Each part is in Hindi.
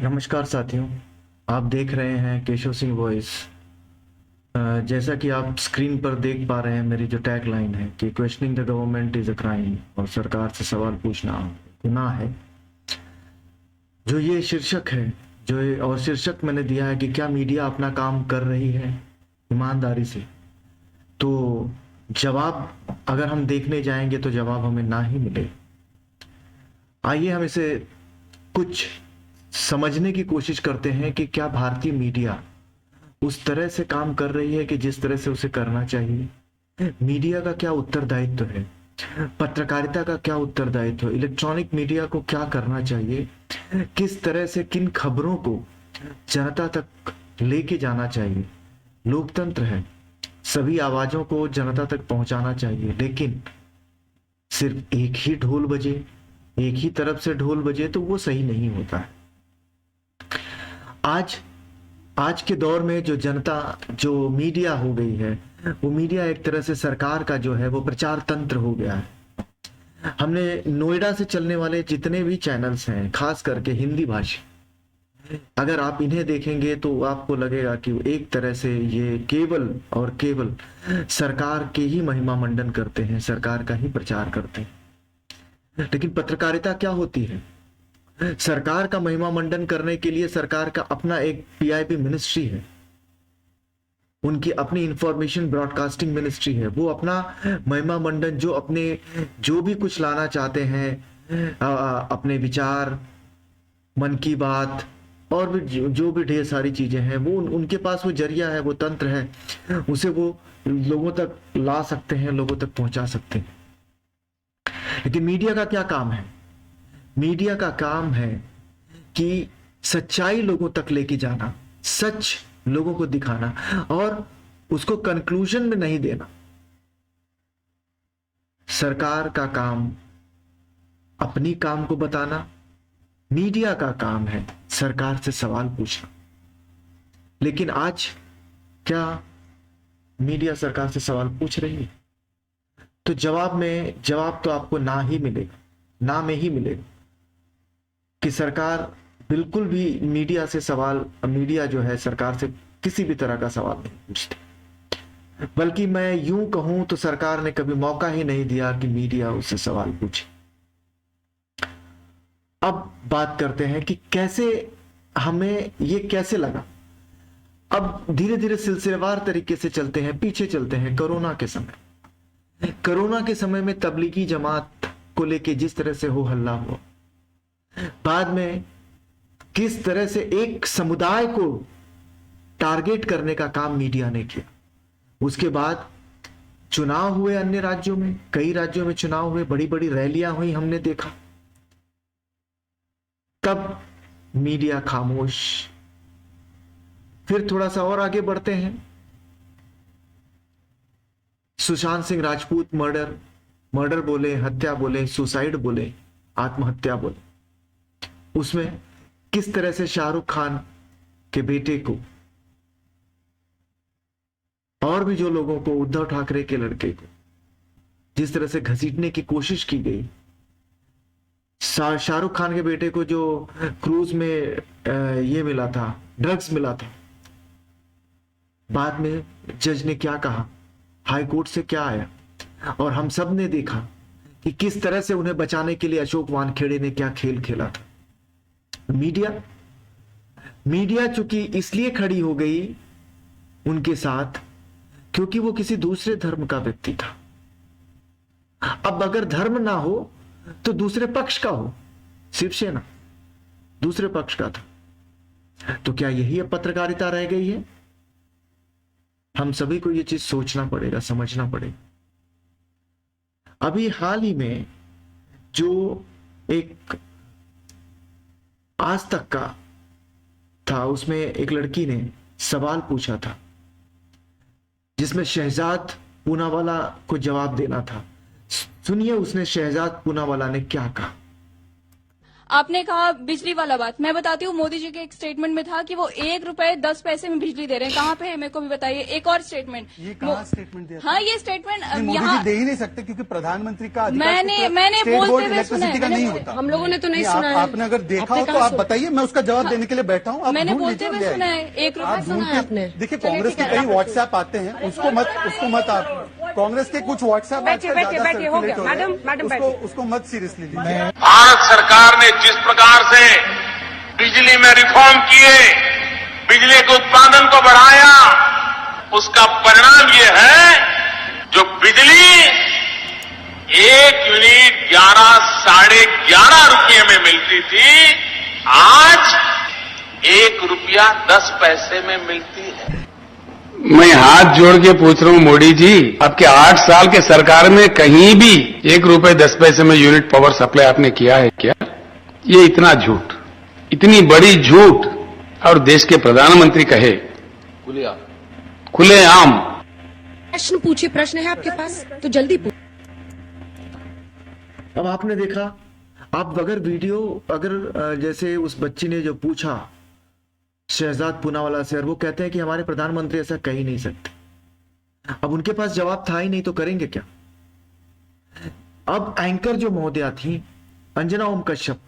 नमस्कार साथियों। आप देख रहे हैं केशव सिंह वॉइस। जैसा कि आप स्क्रीन पर देख पा रहे हैं, मेरी जो टैग लाइन है कि questioning the government is a crime, और सरकार से सवाल पूछना गुनाह है। जो ये शीर्षक है, और शीर्षक मैंने दिया है कि क्या मीडिया अपना काम कर रही है ईमानदारी से, तो जवाब अगर हम देखने जाएंगे तो जवाब हमें ना ही मिले। आइए हम इसे कुछ समझने की कोशिश करते हैं कि क्या भारतीय मीडिया उस तरह से काम कर रही है कि जिस तरह से उसे करना चाहिए। मीडिया का क्या उत्तरदायित्व है, पत्रकारिता का क्या उत्तरदायित्व है, इलेक्ट्रॉनिक मीडिया को क्या करना चाहिए, किस तरह से किन खबरों को जनता तक लेके जाना चाहिए। लोकतंत्र है, सभी आवाजों को जनता तक पहुंचाना चाहिए, लेकिन सिर्फ एक ही ढोल बजे, एक ही तरफ से ढोल बजे तो वो सही नहीं होता है। आज आज के दौर में जो जनता, जो मीडिया हो गई है, वो मीडिया एक तरह से सरकार का जो है वो प्रचार तंत्र हो गया है। हमने नोएडा से चलने वाले जितने भी चैनल्स हैं, खास करके हिंदी भाषी, अगर आप इन्हें देखेंगे तो आपको लगेगा कि एक तरह से ये केवल और केवल सरकार के ही महिमा मंडन करते हैं, सरकार का ही प्रचार करते हैं। लेकिन पत्रकारिता क्या होती है? सरकार का महिमा मंडन करने के लिए सरकार का अपना एक पीआईबी मिनिस्ट्री है, उनकी अपनी इंफॉर्मेशन ब्रॉडकास्टिंग मिनिस्ट्री है। वो अपना महिमा मंडन, जो अपने जो भी कुछ लाना चाहते हैं, अपने विचार, मन की बात और भी जो भी ढेर सारी चीजें हैं, वो उनके पास वो जरिया है, वो तंत्र है, उसे वो लोगों तक ला सकते हैं, लोगों तक पहुंचा सकते हैं। लेकिन मीडिया का क्या काम है? मीडिया का काम है कि सच्चाई लोगों तक लेके जाना, सच लोगों को दिखाना, और उसको कंक्लूजन में नहीं देना। सरकार का काम अपनी काम को बताना, मीडिया का काम है सरकार से सवाल पूछना। लेकिन आज क्या मीडिया सरकार से सवाल पूछ रही है? तो जवाब तो आपको ना ही मिलेगा, ना में ही मिलेगा कि सरकार बिल्कुल भी मीडिया जो है सरकार से किसी भी तरह का सवाल नहीं पूछती। बल्कि मैं यूं कहूं तो सरकार ने कभी मौका ही नहीं दिया कि मीडिया उससे सवाल पूछे। अब बात करते हैं कि कैसे हमें ये कैसे लगा। अब धीरे धीरे सिलसिलेवार तरीके से चलते हैं, पीछे चलते हैं। कोरोना के समय में तबलीगी जमात को लेके जिस तरह से हो हल्ला हुआ, बाद में किस तरह से एक समुदाय को टारगेट करने का काम मीडिया ने किया, उसके बाद चुनाव हुए अन्य राज्यों में, कई राज्यों में चुनाव हुए, बड़ी बड़ी रैलियां हुई, हमने देखा, तब मीडिया खामोश। फिर थोड़ा सा और आगे बढ़ते हैं, सुशांत सिंह राजपूत मर्डर बोले, हत्या बोले, सुसाइड बोले, आत्महत्या बोले, उसमें किस तरह से शाहरुख खान के बेटे को और भी जो लोगों को, उद्धव ठाकरे के लड़के को जिस तरह से घसीटने की कोशिश की गई। शाहरुख खान के बेटे को जो क्रूज में ये मिला था, ड्रग्स मिला था, बाद में जज ने क्या कहा, हाई कोर्ट से क्या आया, और हम सब ने देखा कि किस तरह से उन्हें बचाने के लिए अशोक वानखेड़े ने क्या खेल खेला था। मीडिया चूंकि इसलिए खड़ी हो गई उनके साथ क्योंकि वो किसी दूसरे धर्म का व्यक्ति था। अब अगर धर्म ना हो तो दूसरे पक्ष का हो, शिवसेना दूसरे पक्ष का था, तो क्या यही अब पत्रकारिता रह गई है? हम सभी को यह चीज सोचना पड़ेगा, समझना पड़ेगा। अभी हाल ही में जो एक आज तक का था, उसमें एक लड़की ने सवाल पूछा था जिसमें शहजाद पूनावाला को जवाब देना था। सुनिए उसने, शहजाद पूनावाला ने क्या कहा। आपने कहा बिजली वाला बात, मैं बताती हूँ मोदी जी के एक स्टेटमेंट में था कि वो 1 रुपए 10 पैसे में बिजली दे रहे हैं। कहाँ पे है मेरे को भी बताइए। एक और स्टेटमेंट, ये कहाँ स्टेटमेंट दिया? हाँ ये स्टेटमेंट मोदी यहाँ जी दे ही नहीं सकते क्योंकि प्रधानमंत्री का अधिकार मैंने स्टेट बोलते बोर्ड हुए सुना इलेक्ट्रिसिटी का है, नहीं होता। हम लोगों ने तो नहीं सुना है। आपने अगर देखा हो तो आप बताइए, मैं उसका जवाब देने के लिए बैठा हूँ। मैंने बोलते हुए सुना है। 1 रुपए सुना है आपने। देखिए, कांग्रेस के कई व्हाट्सएप आते हैं, उसको मत आप कांग्रेस के कुछ व्हाट्सएप उसको मत सीरियसली लीजिए। भारत सरकार ने जिस प्रकार से बिजली में रिफॉर्म किए, बिजली के उत्पादन को बढ़ाया, उसका परिणाम ये है जो बिजली 1 यूनिट 11 साढ़े 11 रुपये में मिलती थी, आज 1 रुपया 10 पैसे में मिलती है। मैं हाथ जोड़ के पूछ रहा हूं मोदी जी, आपके 8 साल के सरकार में कहीं भी 1 रुपए 10 पैसे में यूनिट पावर सप्लाई आपने किया है क्या? ये इतना झूठ, इतनी बड़ी झूठ, और देश के प्रधानमंत्री कहे खुलेआम। प्रश्न पूछिए, प्रश्न है आपके पास तो जल्दी पूछिए। अब आपने देखा, आप अगर जैसे उस बच्ची ने जो पूछा शहजाद पूनावाला से, और वो कहते हैं कि हमारे प्रधानमंत्री ऐसा कह ही नहीं सकते। अब उनके पास जवाब था ही नहीं तो करेंगे क्या? अब एंकर जो महोदया थी अंजना ओम कश्यप,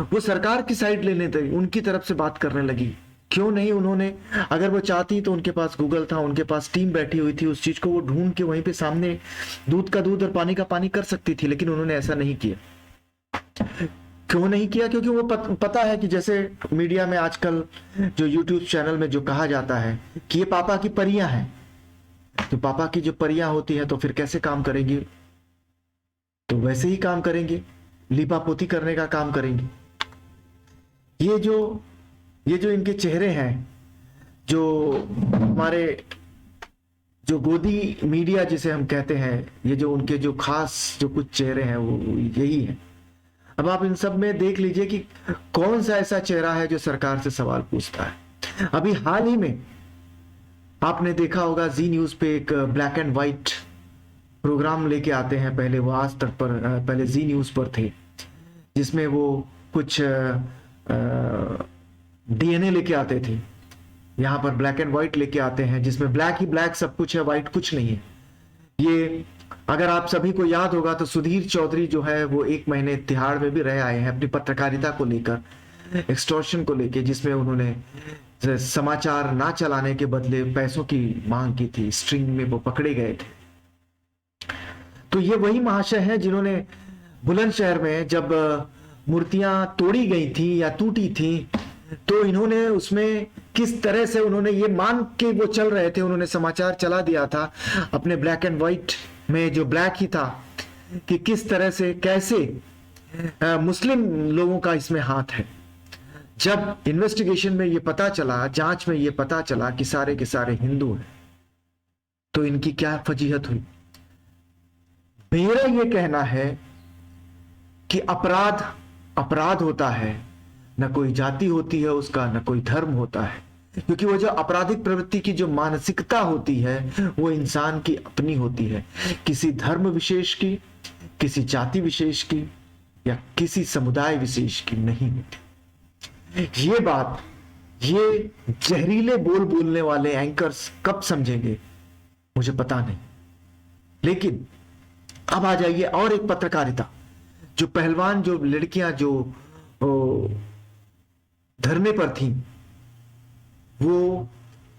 वो सरकार की साइड लेने थे, उनकी तरफ से बात करने लगी। क्यों नहीं? उन्होंने, अगर वो चाहती तो उनके पास गूगल था, उनके पास टीम बैठी हुई थी, उस चीज को वो ढूंढ के वहीं पे सामने दूध का दूध और पानी का पानी कर सकती थी, लेकिन उन्होंने ऐसा नहीं किया। क्यों नहीं किया? क्योंकि वो पता है कि जैसे मीडिया में आजकल जो यूट्यूब चैनल में जो कहा जाता है कि ये पापा की परियां हैं, तो पापा की जो परियां होती हैं तो फिर कैसे काम करेंगी? तो वैसे ही काम करेंगे, लीपापोती करने का काम करेंगे। ये जो इनके चेहरे हैं, जो हमारे जो गोदी मीडिया जिसे हम कहते हैं, ये जो उनके जो खास जो कुछ चेहरे हैं वो यही है। अब आप इन सब में देख लीजिए कि कौन सा ऐसा चेहरा है जो सरकार से सवाल पूछता है। अभी हाल ही में आपने देखा होगा जी न्यूज पे एक ब्लैक एंड व्हाइट प्रोग्राम लेके आते हैं। पहले वो आज तक पर, पहले जी न्यूज पर थे, जिसमें वो कुछ डीएनए लेके आते थे। यहाँ पर ब्लैक एंड व्हाइट लेके आते हैं, जिसमें ब्लैक ही ब्लैक सब कुछ है, व्हाइट कुछ नहीं है। ये अगर आप सभी को याद होगा तो सुधीर चौधरी जो है वो 1 महीने तिहाड़ में भी रह आए हैं अपनी पत्रकारिता को लेकर, एक्सटॉर्शन को लेकर, जिसमें उन्होंने समाचार ना चलाने के बदले पैसों की मांग की थी। स्ट्रिंग में वो पकड़े गए थे। तो ये वही महाशय हैं जिन्होंने बुलंदशहर में जब मूर्तियां तोड़ी गई थी या टूटी थी, तो इन्होंने उसमें किस तरह से उन्होंने ये मान के वो चल रहे थे, उन्होंने समाचार चला दिया था अपने ब्लैक एंड व्हाइट में, जो ब्लैक ही था, कि किस तरह से कैसे मुस्लिम लोगों का इसमें हाथ है। जब इन्वेस्टिगेशन में ये पता चला, जांच में ये पता चला कि सारे के सारे हिंदू हैं, तो इनकी क्या फजीहत हुई। मेरा ये कहना है कि अपराध अपराध होता है, न कोई जाति होती है उसका, न कोई धर्म होता है, क्योंकि वो जो आपराधिक प्रवृत्ति की जो मानसिकता होती है वो इंसान की अपनी होती है, किसी धर्म विशेष की, किसी जाति विशेष की या किसी समुदाय विशेष की नहीं होती। ये बात ये जहरीले बोल बोलने वाले एंकर्स कब समझेंगे मुझे पता नहीं। लेकिन अब आ जाइए और एक पत्रकारिता, जो पहलवान, जो लड़कियां जो धरने पर थीं, वो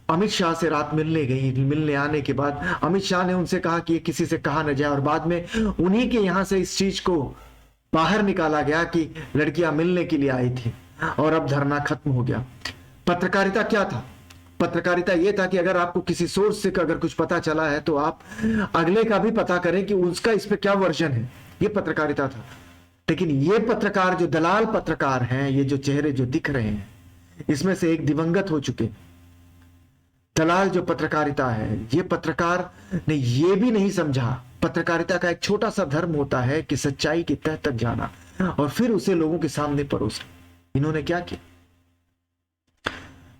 अमित शाह से रात मिलने गई। मिलने आने के बाद अमित शाह ने उनसे कहा कि ये किसी से कहा न जाए, और बाद में उन्हीं के यहां से इस चीज को बाहर निकाला गया कि लड़कियां मिलने के लिए आई थी, और अब धरना खत्म हो गया। पत्रकारिता क्या था? पत्रकारिता यह था कि अगर आपको किसी सोर्स से अगर कुछ पता चला है तो आप अगले का भी पता करें कि उसका इस पे क्या वर्जन है। ये पत्रकारिता था। लेकिन ये पत्रकार जो दलाल पत्रकार हैं, ये जो चेहरे जो दिख रहे हैं, इसमें से एक दिवंगत हो चुके। दलाल जो पत्रकारिता है, ये पत्रकार ने ये भी नहीं समझा, पत्रकारिता का एक छोटा सा धर्म होता है कि सच्चाई की तह तक जाना और फिर उसे लोगों के सामने परोसना। इन्होंने क्या किया?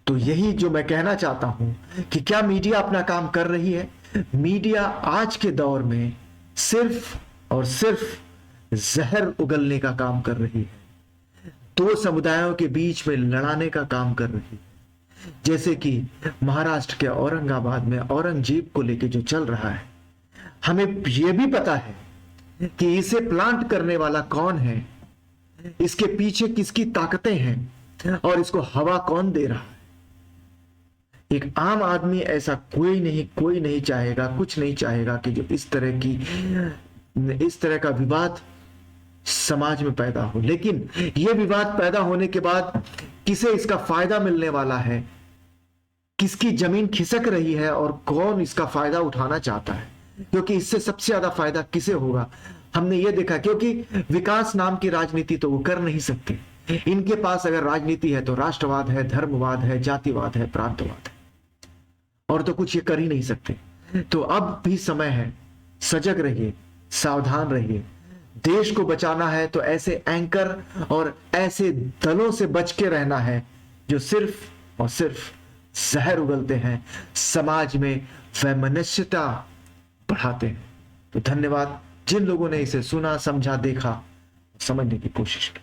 तो यही जो मैं कहना चाहता हूं कि क्या मीडिया अपना काम कर रही है? मीडिया आज के दौर में सिर्फ और सिर्फ जहर उगलने का काम कर रही है। दो समुदायों के बीच में लड़ाने का काम कर रही है। जैसे कि महाराष्ट्र के औरंगाबाद में औरंगजेब को लेके जो चल रहा है, हमें यह भी पता है कि इसे प्लांट करने वाला कौन है, इसके पीछे किसकी ताकतें हैं और इसको हवा कौन दे रहा है। एक आम आदमी ऐसा कोई नहीं चाहेगा, कुछ नहीं चाहेगा कि जो इस तरह का विवाद समाज में पैदा हो। लेकिन यह विवाद पैदा होने के बाद किसे इसका फायदा मिलने वाला है, किसकी जमीन खिसक रही है और कौन इसका फायदा उठाना चाहता है, क्योंकि इससे सबसे ज्यादा फायदा किसे होगा हमने ये देखा। क्योंकि विकास नाम की राजनीति तो वो कर नहीं सकते। इनके पास अगर राजनीति है तो राष्ट्रवाद है, धर्मवाद है, जातिवाद है, प्रांतवाद है, और तो कुछ ये कर ही नहीं सकते। तो अब भी समय है, सजग रहिए, सावधान रहिए। देश को बचाना है तो ऐसे एंकर और ऐसे दलों से बच के रहना है जो सिर्फ और सिर्फ जहर उगलते हैं, समाज में वैमनस्यता बढ़ाते हैं। तो धन्यवाद जिन लोगों ने इसे सुना, समझा, देखा, समझने की कोशिश की।